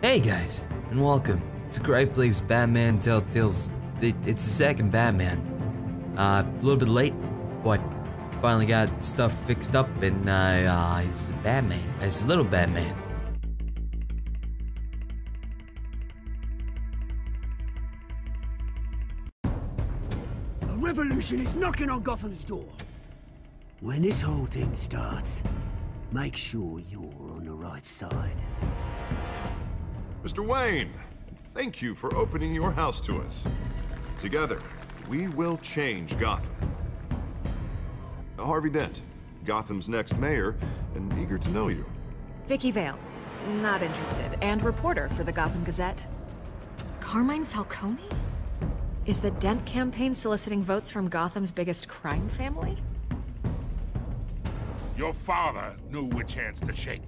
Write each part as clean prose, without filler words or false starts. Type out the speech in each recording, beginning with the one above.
Hey guys, and welcome to Cry plays Batman Telltale's. It's the second Batman. A little bit late, but finally got stuff fixed up, and he's Batman. He's little Batman. A revolution is knocking on Gotham's door. When this whole thing starts, make sure you're on the right side. Mr. Wayne, thank you for opening your house to us. Together, we will change Gotham. Harvey Dent, Gotham's next mayor, and eager to know you. Vicky Vale, not interested, and reporter for the Gotham Gazette. Carmine Falcone? Is the Dent campaign soliciting votes from Gotham's biggest crime family? Your father knew which hands to shake.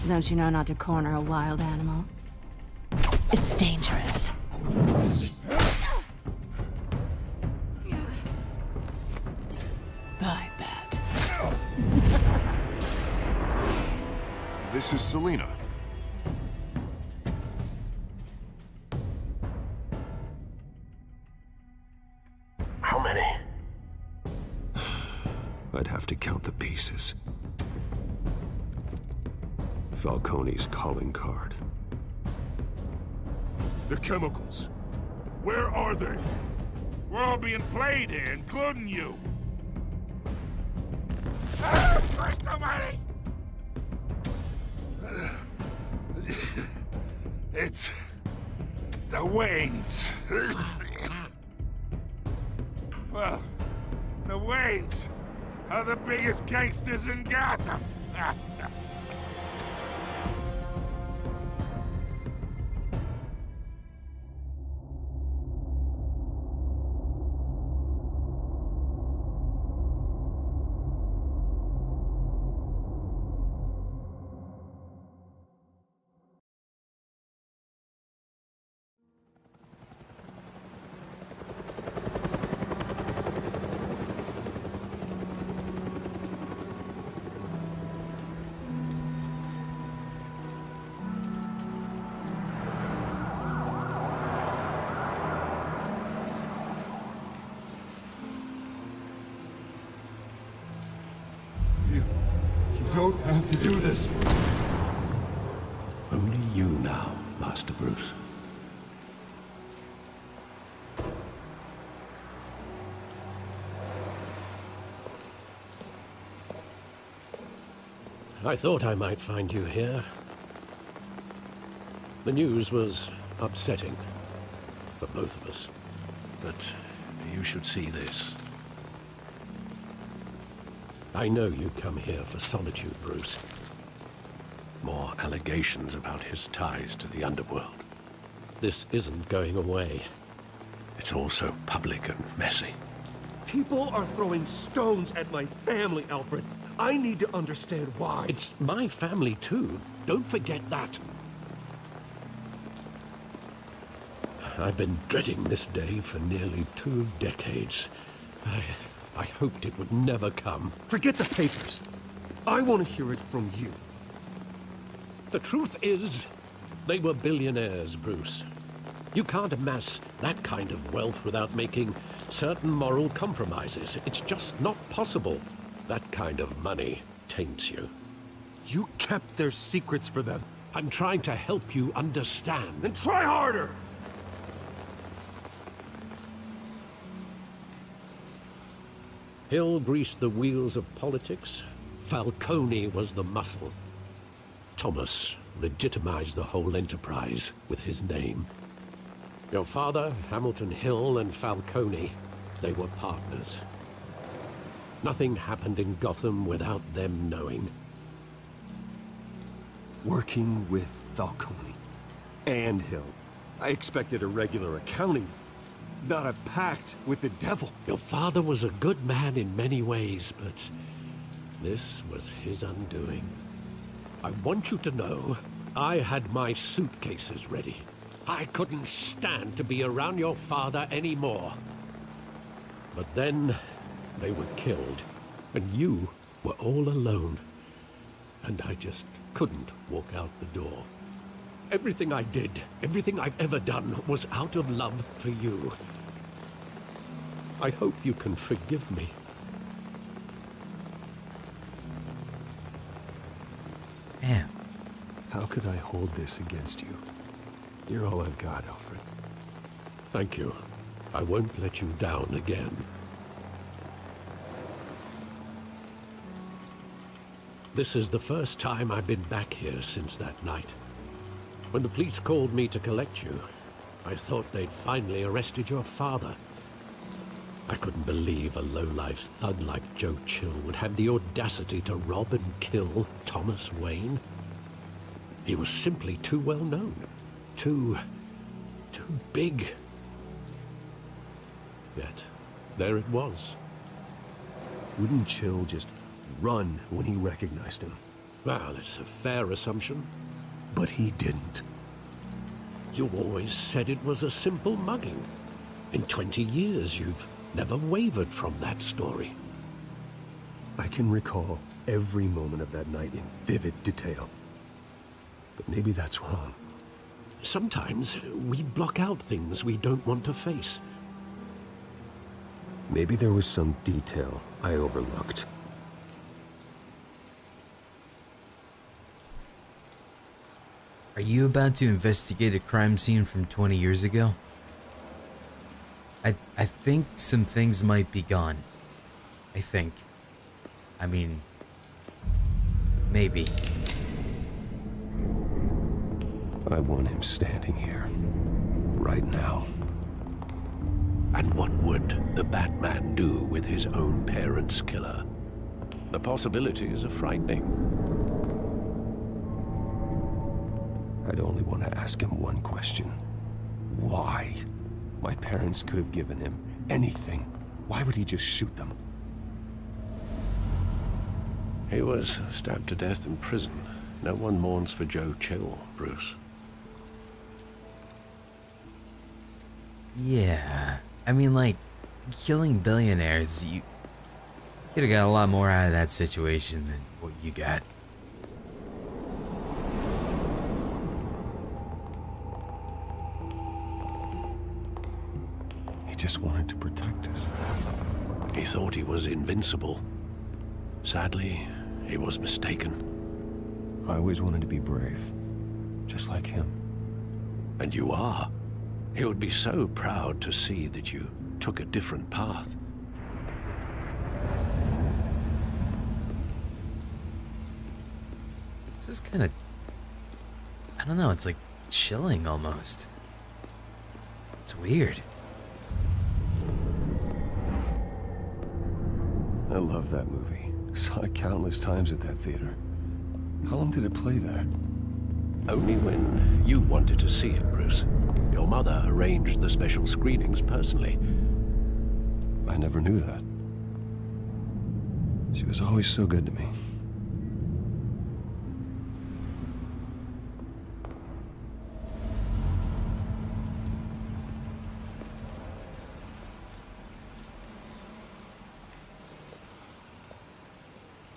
Don't you know not to corner a wild animal? It's dangerous. I bet. This is Selina. How many? I'd have to count the pieces. Falcone's calling card. The chemicals. Where are they? We're all being played here, including you. First somebody! It's the Waynes. Well, the Waynes are the biggest gangsters in Gotham. You don't have to do this. Only you now, Master Bruce. I thought I might find you here. The news was upsetting for both of us. But you should see this. I know you come here for solitude, Bruce. More allegations about his ties to the underworld. This isn't going away. It's also public and messy. People are throwing stones at my family, Alfred. I need to understand why. It's my family, too. Don't forget that. I've been dreading this day for nearly 2 decades. I hoped it would never come. Forget the papers. I want to hear it from you. The truth is, they were billionaires, Bruce. You can't amass that kind of wealth without making certain moral compromises. It's just not possible. That kind of money taints you. You kept their secrets for them. I'm trying to help you understand. Then try harder! Hill greased the wheels of politics. Falcone was the muscle. Thomas legitimized the whole enterprise with his name. Your father, Hamilton Hill, and Falcone, they were partners. Nothing happened in Gotham without them knowing. Working with Falcone and Hill. I expected a regular accounting, not a pact with the devil. Your father was a good man in many ways, but this was his undoing. I want you to know, I had my suitcases ready. I couldn't stand to be around your father anymore. But then, they were killed, and you were all alone. and I just couldn't walk out the door. Everything I did, everything I've ever done, was out of love for you. I hope you can forgive me. Man. How could I hold this against you? You're all I've got, Alfred. Thank you. I won't let you down again. This is the first time I've been back here since that night. When the police called me to collect you, I thought they'd finally arrested your father. I couldn't believe a low-life thug like Joe Chill would have the audacity to rob and kill Thomas Wayne. He was simply too well known. Too big. Yet, there it was. Wouldn't Chill just run when he recognized him? Well, it's a fair assumption. But he didn't. You always said it was a simple mugging. In 20 years, you've never wavered from that story. I can recall every moment of that night in vivid detail. But maybe that's wrong. Sometimes we block out things we don't want to face. Maybe there was some detail I overlooked. Are you about to investigate a crime scene from 20 years ago? I think some things might be gone. I think. I mean, maybe. I want him standing here, right now. And what would the Batman do with his own parents' killer? The possibilities are frightening. I'd only want to ask him one question. Why? My parents could have given him anything. Why would he just shoot them? He was stabbed to death in prison. No one mourns for Joe Chill, Bruce. Yeah. I mean, like, killing billionaires, you could have got a lot more out of that situation than what you got. He just wanted to protect us. He thought he was invincible. Sadly, he was mistaken. I always wanted to be brave, just like him. And you are. He would be so proud to see that you took a different path. This is kind of, I don't know, it's like chilling almost. It's weird. I love that movie. Saw it countless times at that theater. How long did it play there? Only when you wanted to see it, Bruce. Your mother arranged the special screenings personally. I never knew that. She was always so good to me.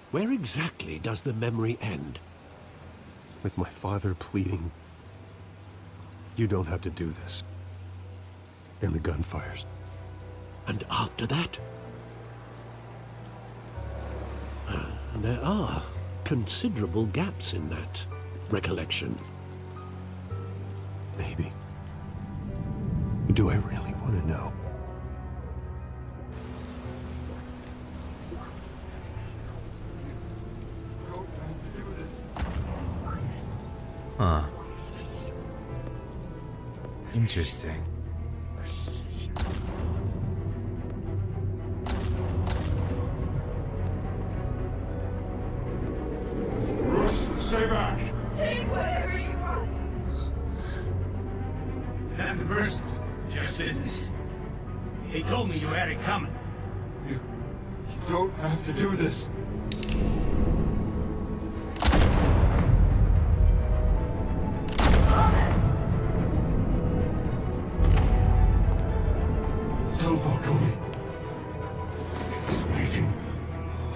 Where exactly does the memory end? With my father pleading, "You don't have to do this." And the gun fires. And after that? There are considerable gaps in that recollection. Maybe. Do I really want to know? Huh. Interesting. Bruce, stay back. Take whatever you want. Nothing personal, just business. He told me you had it coming. You don't have to do this. Tell Falcone he's making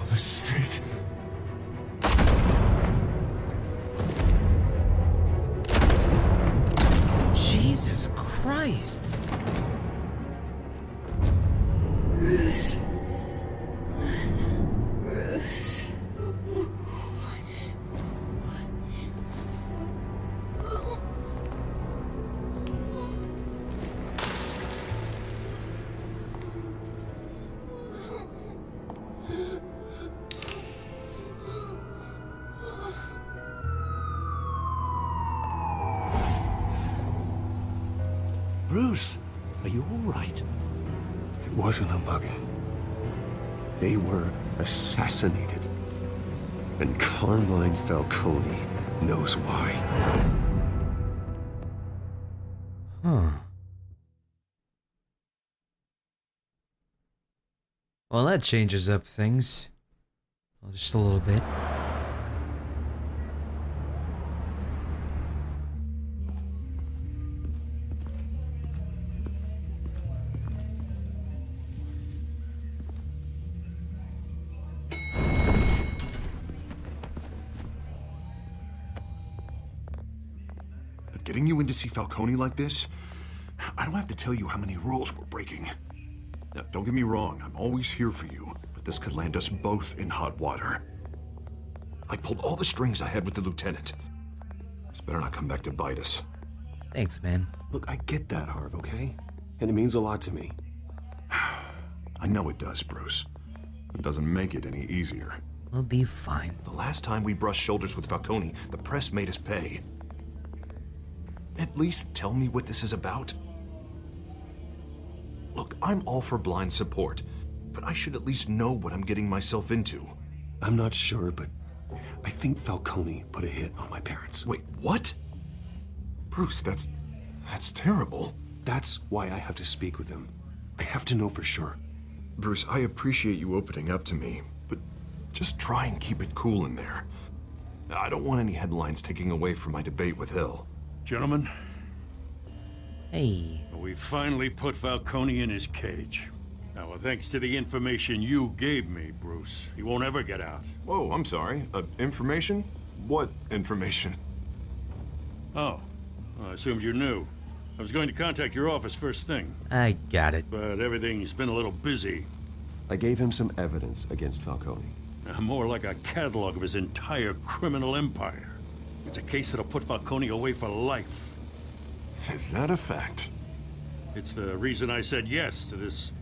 a mistake. Christ. Bruce. Bruce, are you all right? It wasn't a bug. They were assassinated. And Carmine Falcone knows why. Huh. Well, that changes up things. Well, just a little bit. Getting you in to see Falcone like this? I don't have to tell you how many rules we're breaking. Now, don't get me wrong, I'm always here for you, but this could land us both in hot water. I pulled all the strings I had with the lieutenant. This better not come back to bite us. Thanks, man. Look, I get that, Harv, okay? And it means a lot to me. I know it does, Bruce. It doesn't make it any easier. We'll be fine. The last time we brushed shoulders with Falcone, the press made us pay. At least tell me what this is about. Look, I'm all for blind support, but I should at least know what I'm getting myself into. I'm not sure, but I think Falcone put a hit on my parents. Wait, what? Bruce, that's terrible. That's why I have to speak with him. I have to know for sure. Bruce, I appreciate you opening up to me, but just try and keep it cool in there. I don't want any headlines taking away from my debate with Hill. Gentlemen, Hey. we finally put Falcone in his cage. Now, thanks to the information you gave me, Bruce, he won't ever get out. Whoa, I'm sorry. Information? What information? Oh, I assumed you knew. I was going to contact your office first thing. I got it. But everything's been a little busy. I gave him some evidence against Falcone. More like a catalog of his entire criminal empire. It's a case that'll put Falcone away for life. Is that a fact? It's the reason I said yes to this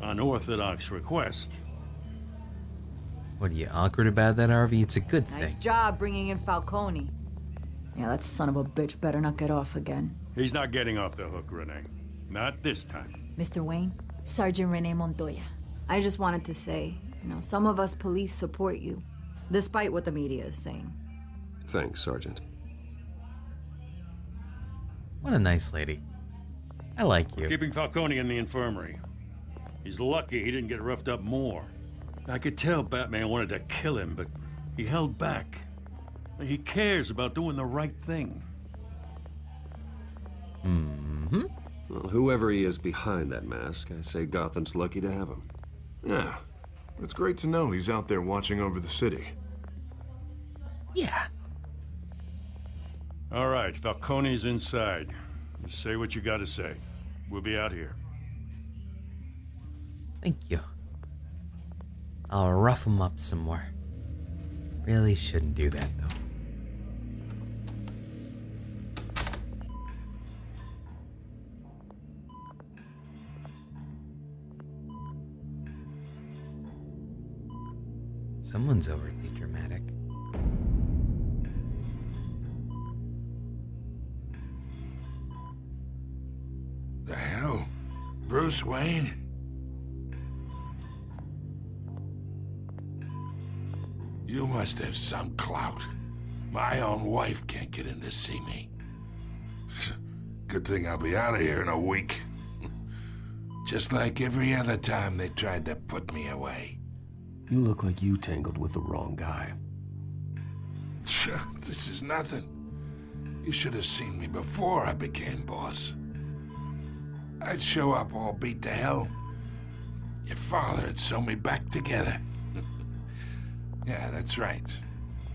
unorthodox request. What are you awkward about that, Harvey? It's a good Nice thing. job bringing in Falcone. Yeah, that son of a bitch better not get off again. He's not getting off the hook, Renee. Not this time. Mr. Wayne, Sergeant Renee Montoya. I just wanted to say, some of us police support you, despite what the media is saying. Thanks, Sergeant. What a nice lady. I like you. Keeping Falcone in the infirmary. He's lucky he didn't get roughed up more. I could tell Batman wanted to kill him, but he held back. He cares about doing the right thing. Mm-hmm. Well, whoever he is behind that mask, I say Gotham's lucky to have him. Yeah. It's great to know he's out there watching over the city. Yeah. All right, Falcone's inside. You say what you gotta say. We'll be out here. Thank you. I'll rough him up some more. Really shouldn't do that, though. Someone's overly dramatic. The hell? Bruce Wayne? You must have some clout. My own wife can't get in to see me. Good thing I'll be out of here in a week. Just like every other time they tried to put me away. You look like you tangled with the wrong guy. This is nothing. You should have seen me before I became boss. I'd show up all beat to hell. Your father'd sew me back together. Yeah, that's right.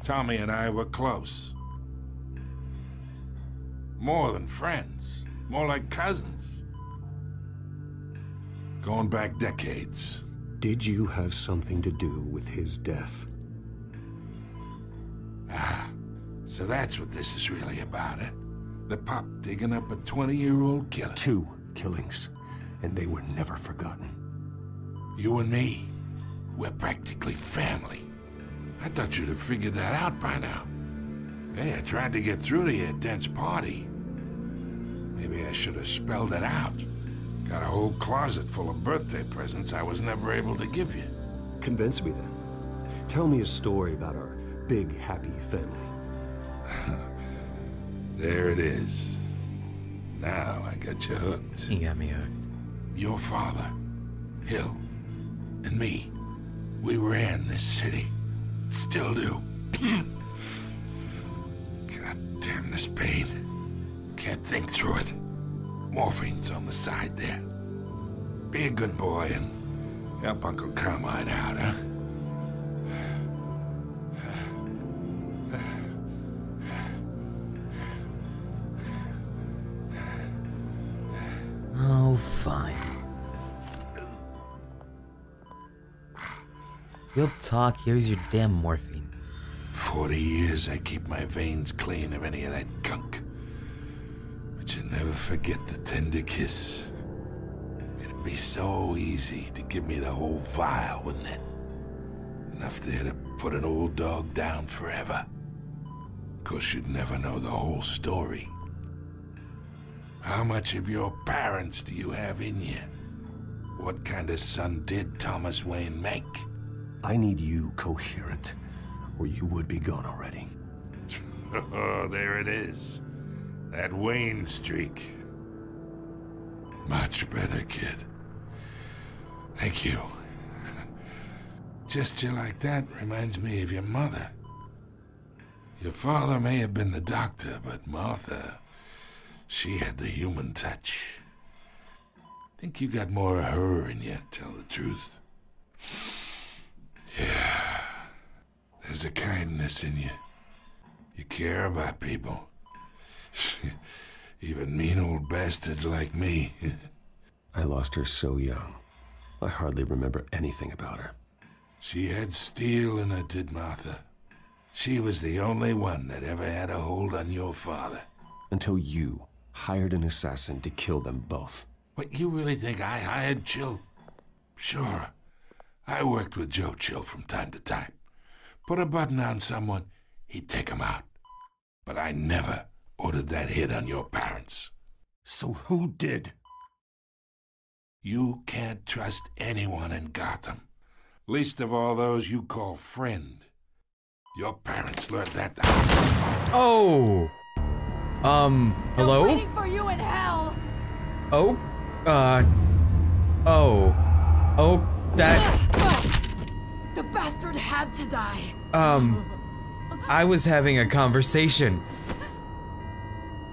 Tommy and I were close. More than friends. More like cousins. Going back decades. Did you have something to do with his death? Ah, so that's what this is really about, eh? The pup digging up a 20-year-old killer. 2 killings, and they were never forgotten. You and me, we're practically family. I thought you'd have figured that out by now. Hey, I tried to get through to you at Dent's party. Maybe I should have spelled it out. Got a whole closet full of birthday presents I was never able to give you. Convince me then. Tell me a story about our big, happy family. There it is. Now I got you hooked. You got me hooked. Your father, Hill, and me, we ran this city. Still do. God damn this pain. Can't think through it. Morphine's on the side there. Be a good boy and help Uncle Carmine out, huh? Oh, fine. You'll talk, here's your damn morphine. 40 years I keep my veins clean of any of that gunk. But you never forget the tender kiss. It'd be so easy to give me the whole vial, wouldn't it? Enough there to put an old dog down forever. Of course, you'd never know the whole story. How much of your parents do you have in you? What kind of son did Thomas Wayne make? I need you coherent, or you would be gone already. Oh, there it is. That Wayne streak. Much better, kid. Thank you. Gesture like that reminds me of your mother. Your father may have been the doctor, but Martha, she had the human touch. Think you got more of her in you, tell the truth. Yeah. There's a kindness in you. You care about people. Even mean old bastards like me. I lost her so young. I hardly remember anything about her. She had steel in her, did Martha. She was the only one that ever had a hold on your father. Until you hired an assassin to kill them both. What, you really think I hired Chill? Sure. I worked with Joe Chill from time to time. Put a button on someone, he'd take him out. But I never ordered that hit on your parents. So who did? You can't trust anyone in Gotham. Least of all those you call friend. Your parents learned that. Oh! Hello? I'm waiting for you in hell! Oh? That... The bastard had to die. I was having a conversation.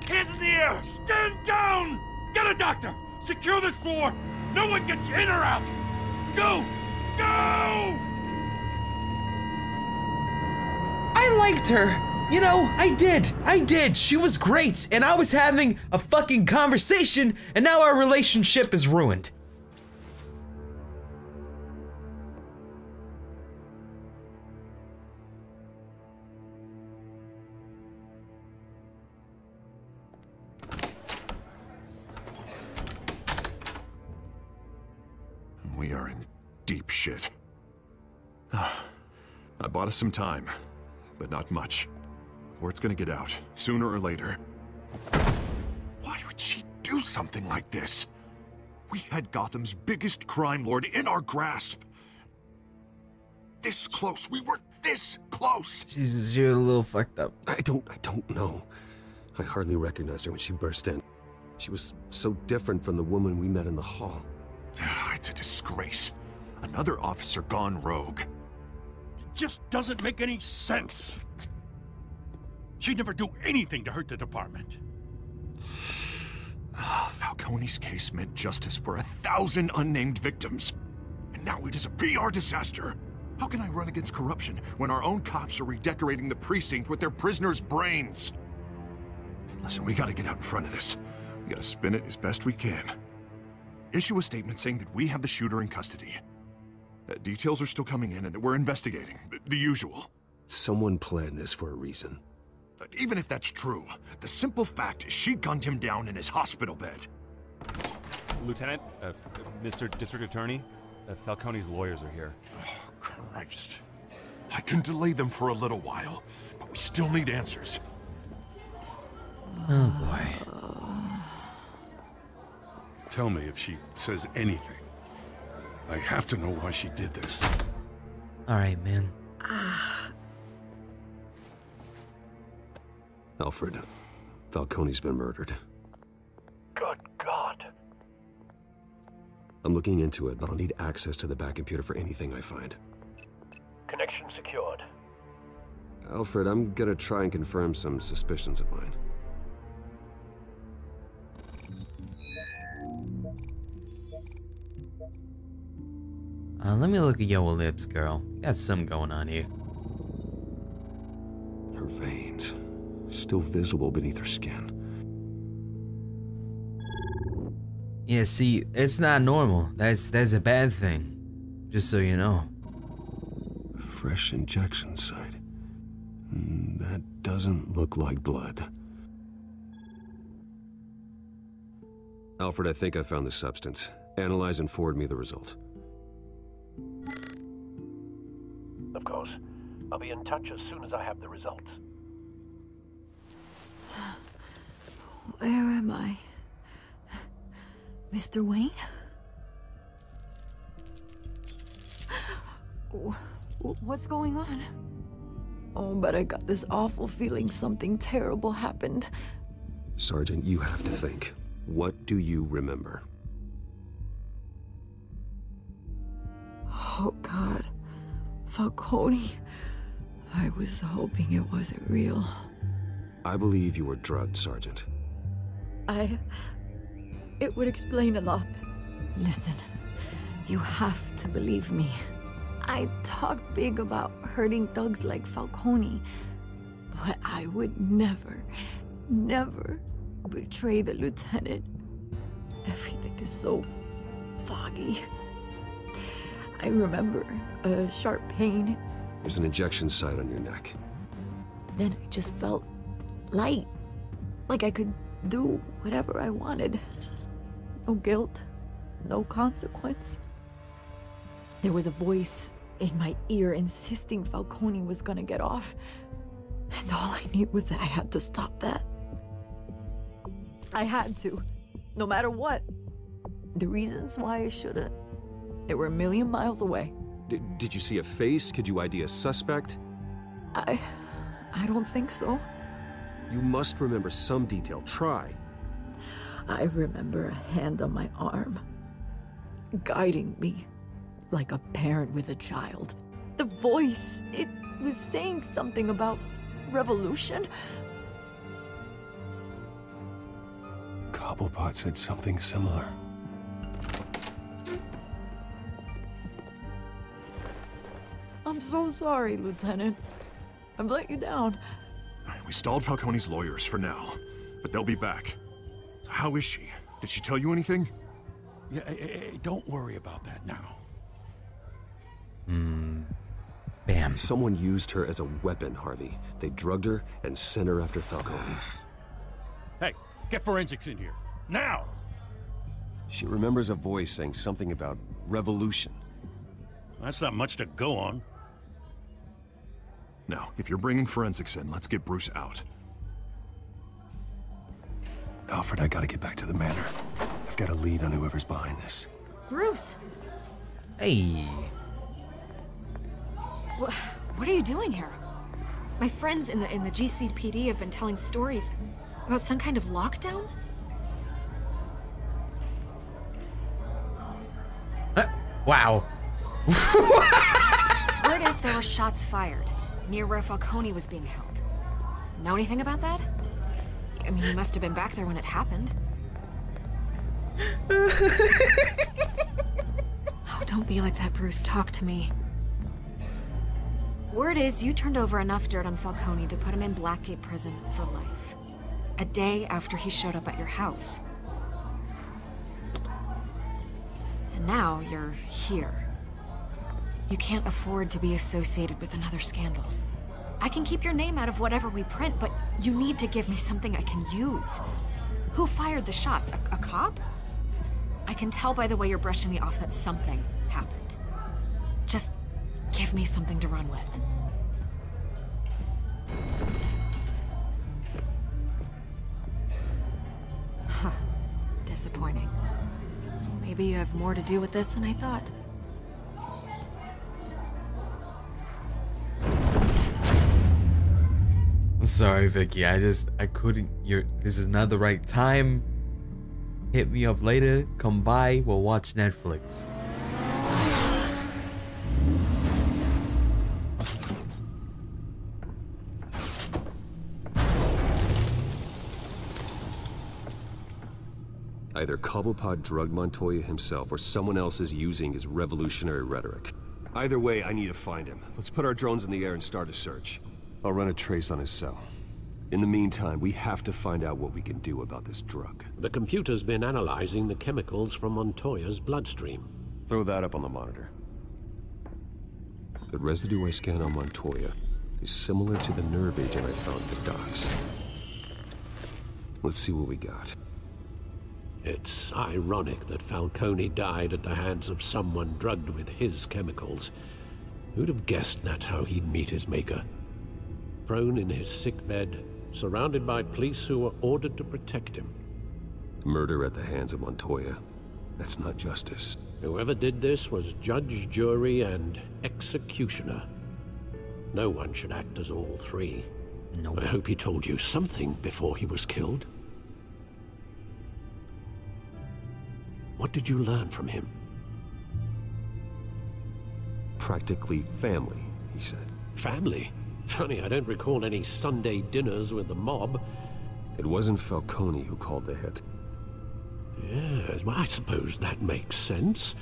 Hands in the air! Stand down! Get a doctor! Secure this floor! No one gets in or out! Go! Go! I liked her. You know, I did. She was great, and I was having a fucking conversation, and now our relationship is ruined. We are in deep shit. I bought us some time, but not much. Word's gonna get out, sooner or later. Why would she do something like this? We had Gotham's biggest crime lord in our grasp. This close, we were this close! Jesus, you're a little fucked up. I don't know. I hardly recognized her when she burst in. She was so different from the woman we met in the hall. It's a disgrace. Another officer gone rogue. It just doesn't make any sense. She'd never do anything to hurt the department. Falcone's case meant justice for 1,000 unnamed victims. And now it is a PR disaster. How can I run against corruption when our own cops are redecorating the precinct with their prisoners' brains? Listen, we gotta get out in front of this. We gotta spin it as best we can. Issue a statement saying that we have the shooter in custody. Details are still coming in and that we're investigating. The usual. Someone planned this for a reason. Even if that's true, the simple fact is she gunned him down in his hospital bed. Lieutenant, Mr. District Attorney, Falcone's lawyers are here. Oh, Christ. I can delay them for a little while, but we still need answers. Oh boy. Tell me if she says anything. I have to know why she did this. Alright, man. Alfred, Falcone's been murdered. Good God. I'm looking into it, but I'll need access to the back computer for anything I find. Connection secured. Alfred, I'm gonna try and confirm some suspicions of mine. Let me look at your lips, girl. Got something going on here. Her veins, still visible beneath her skin. Yeah, see, it's not normal. That's a bad thing. Just so you know. Fresh injection site. That doesn't look like blood. Alfred, I think I found the substance. Analyze and forward me the result. Of course. I'll be in touch as soon as I have the results. Where am I? Mr. Wayne? What's going on? Oh, but I got this awful feeling something terrible happened. Sergeant, you have to think. What do you remember? Oh, God. Falcone. I was hoping it wasn't real. I believe you were drugged, Sergeant. It would explain a lot. Listen, you have to believe me. I talk big about hurting thugs like Falcone, but I would never, never betray the lieutenant. Everything is so foggy. I remember a sharp pain. There's an injection site on your neck. Then I just felt light, like I could do whatever I wanted. No guilt, no consequence. There was a voice in my ear insisting Falcone was gonna get off. And all I knew was that I had to stop that. I had to, no matter what. The reasons why I shouldn't, they were a million miles away. Did you see a face? Could you ID a suspect? I don't think so. You must remember some detail. Try. I remember a hand on my arm, guiding me like a parent with a child. The voice, it was saying something about revolution. Cobblepot said something similar. I'm so sorry, Lieutenant. I've let you down. We stalled Falcone's lawyers for now, but they'll be back. So how is she? Did she tell you anything? Yeah, hey, don't worry about that now. Bam. Someone used her as a weapon, Harvey. They drugged her and sent her after Falcone. Hey, get forensics in here. Now! She remembers a voice saying something about revolution. That's not much to go on. Now, if you're bringing forensics in, let's get Bruce out. Alfred, I gotta get back to the manor. I've got a lead on whoever's behind this. Bruce! Hey. What are you doing here? My friends in the GCPD have been telling stories about some kind of lockdown? Wow. Word is there were shots fired near where Falcone was being held. Know anything about that? I mean, you must have been back there when it happened. Oh, don't be like that, Bruce. Talk to me. Word is you turned over enough dirt on Falcone to put him in Blackgate Prison for life. A day after he showed up at your house. now you're here. You can't afford to be associated with another scandal. I can keep your name out of whatever we print, but you need to give me something I can use. Who fired the shots? A cop? I can tell by the way you're brushing me off that something happened. Just give me something to run with. Huh. Disappointing. Maybe you have more to do with this than I thought. I'm sorry, Vicky. I couldn't. This is not the right time. Hit me up later. Come by. We'll watch Netflix. Either Cobblepot drugged Montoya himself or someone else is using his revolutionary rhetoric. Either way, I need to find him. Let's put our drones in the air and start a search. I'll run a trace on his cell. In the meantime, we have to find out what we can do about this drug. The computer's been analyzing the chemicals from Montoya's bloodstream. Throw that up on the monitor. The residue I scan on Montoya is similar to the nerve agent I found at the docks. Let's see what we got. It's ironic that Falcone died at the hands of someone drugged with his chemicals. Who'd have guessed that's how he'd meet his maker? Prone in his sickbed, surrounded by police who were ordered to protect him. Murder at the hands of Montoya. That's not justice. Whoever did this was judge, jury, and executioner. No one should act as all three. Nope. I hope he told you something before he was killed. What did you learn from him? Practically family, he said. Family? Funny, I don't recall any Sunday dinners with the mob. It wasn't Falcone who called the hit. Yes, well, I suppose that makes sense.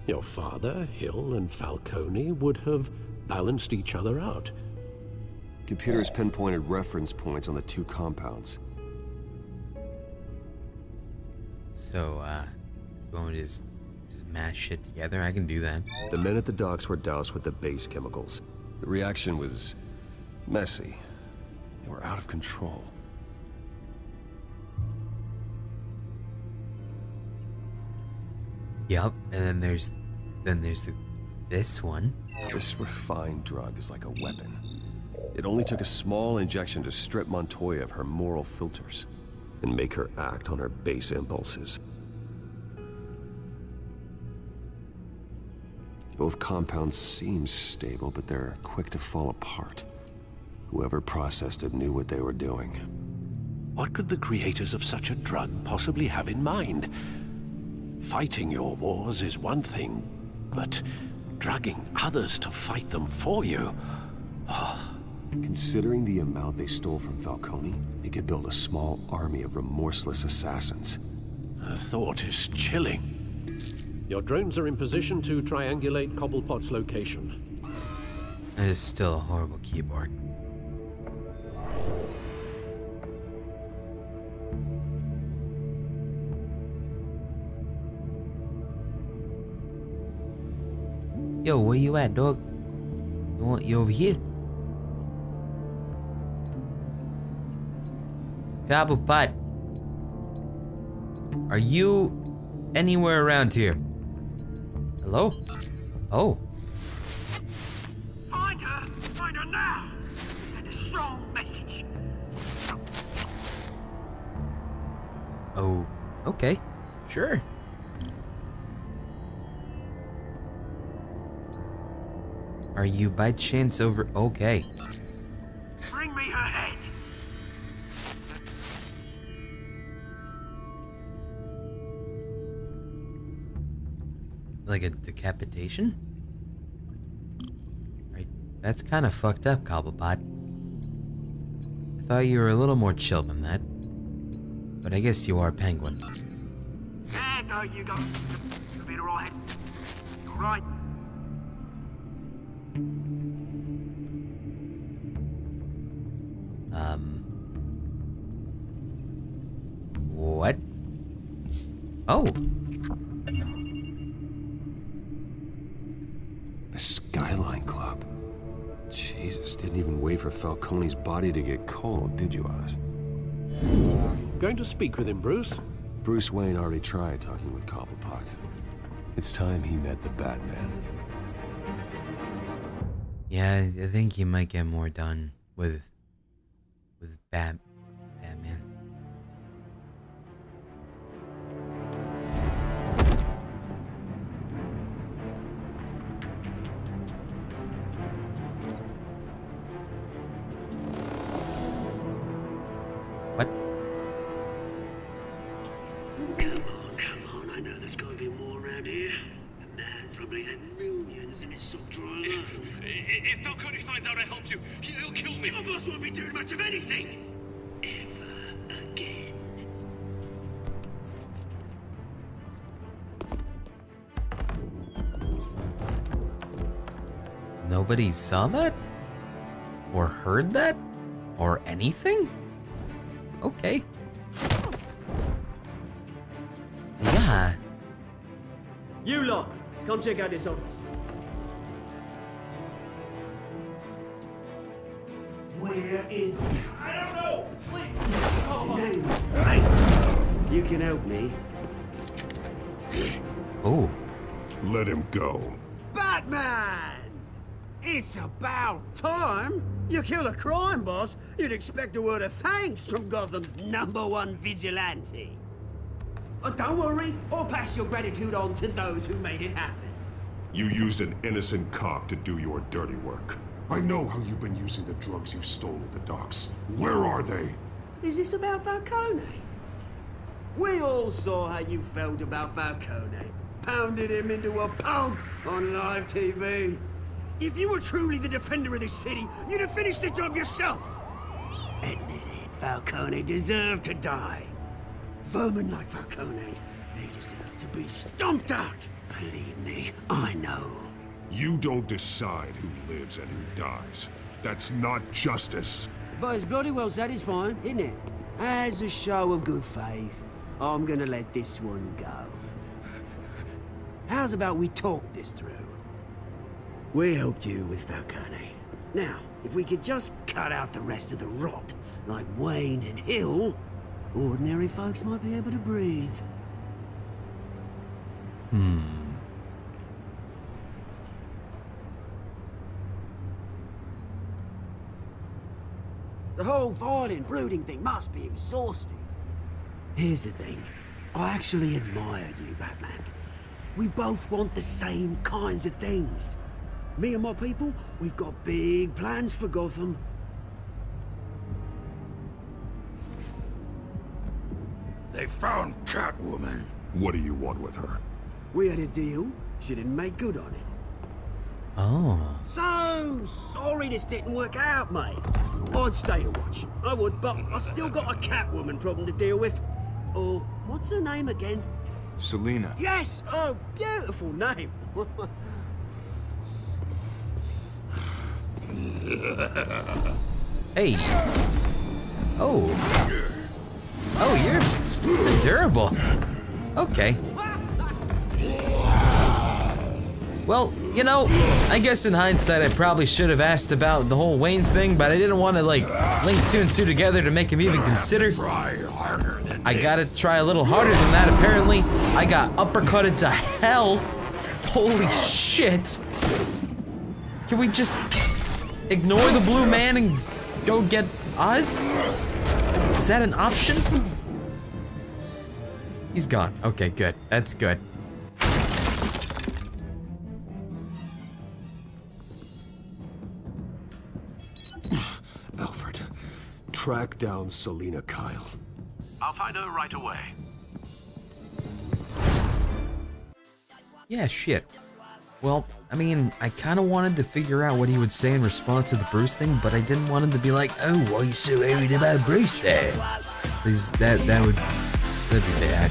Your father, Hill, and Falcone would have balanced each other out. Computers pinpointed reference points on the two compounds. So, you want me to just mash shit together? I can do that. The men at the docks were doused with the base chemicals. The reaction was messy. They were out of control. Yep, and then there's this one. This refined drug is like a weapon. It only took a small injection to strip Montoya of her moral filters and make her act on her base impulses. Both compounds seem stable, but they're quick to fall apart. Whoever processed it knew what they were doing. What could the creators of such a drug possibly have in mind? Fighting your wars is one thing, but drugging others to fight them for you? Oh. Considering the amount they stole from Falcone, they could build a small army of remorseless assassins. The thought is chilling. Your drones are in position to triangulate Cobblepot's location. It is still a horrible keyboard. Yo, where you at, dog? You over here? Cobblepot, are you anywhere around here? Hello? Oh. Find her now. Send a strong message. Oh, okay, sure. Are you by chance over? Okay. Bring me her head. Like a decapitation? Right, that's kind of fucked up, Cobblepot. I thought you were a little more chill than that. But I guess you are Penguin. Yeah, no, you go. You'll be alright. All right. What? Oh. Skyline Club. Jesus, didn't even wait for Falcone's body to get cold, did you, Oz? Going to speak with him, Bruce? Bruce Wayne already tried talking with Cobblepot. It's time he met the Batman. Yeah, I think he might get more done with Batman. What? Come on, I know there's gotta be more around here. The man probably had millions in his sock drawer alone. If Falcone finds out I helped you, he'll kill me. Your boss won't be doing much of anything. Ever again. Nobody saw that? Or heard that? Or anything? Okay. Yeah. You lot, come check out this office. Where is... I don't know. Please. Oh. Hey, you can help me. Oh. Let him go. Batman! It's about time. You kill a crime boss, you'd expect a word of thanks from Gotham's #1 vigilante. Oh, don't worry, I'll pass your gratitude on to those who made it happen. You used an innocent cop to do your dirty work. I know how you've been using the drugs you stole at the docks. Where are they? Is this about Falcone? We all saw how you felt about Falcone. Pounded him into a pulp on live TV. If you were truly the defender of this city, you'd have finished the job yourself. Admit it, Falcone deserved to die. Vermin like Falcone, they deserve to be stomped out. Believe me, I know. You don't decide who lives and who dies. That's not justice. But it's bloody well satisfying, isn't it? As a show of good faith, I'm gonna let this one go. How's about we talk this through? We helped you with Falcone. Now, if we could just cut out the rest of the rot, like Wayne and Hill, ordinary folks might be able to breathe. The whole violent, brooding thing must be exhausting. Here's the thing. I actually admire you, Batman. We both want the same kinds of things. Me and my people, we've got big plans for Gotham. They found Catwoman. What do you want with her? We had a deal. She didn't make good on it. Oh. So sorry this didn't work out, mate. I'd stay to watch. I would, but I still got a Catwoman problem to deal with. Oh, what's her name again? Selina. Yes! Oh, beautiful name. Hey. Oh. Oh, you're durable. Okay. Well, you know, I guess in hindsight I probably should have asked about the whole Wayne thing, but I didn't want to, like, link 2 and 2 together to make him even consider. I gotta try a little harder than that, apparently. I got uppercutted to hell. Holy shit. Can we just ignore the blue man and go get Oz? Is that an option? He's gone. Okay, good. That's good. Alfred, track down Selina Kyle. I'll find her right away. Yeah, shit. Well, I mean, I kind of wanted to figure out what he would say in response to the Bruce thing, but I didn't want him to be like, oh, why are you so worried about Bruce there? Because that'd be bad.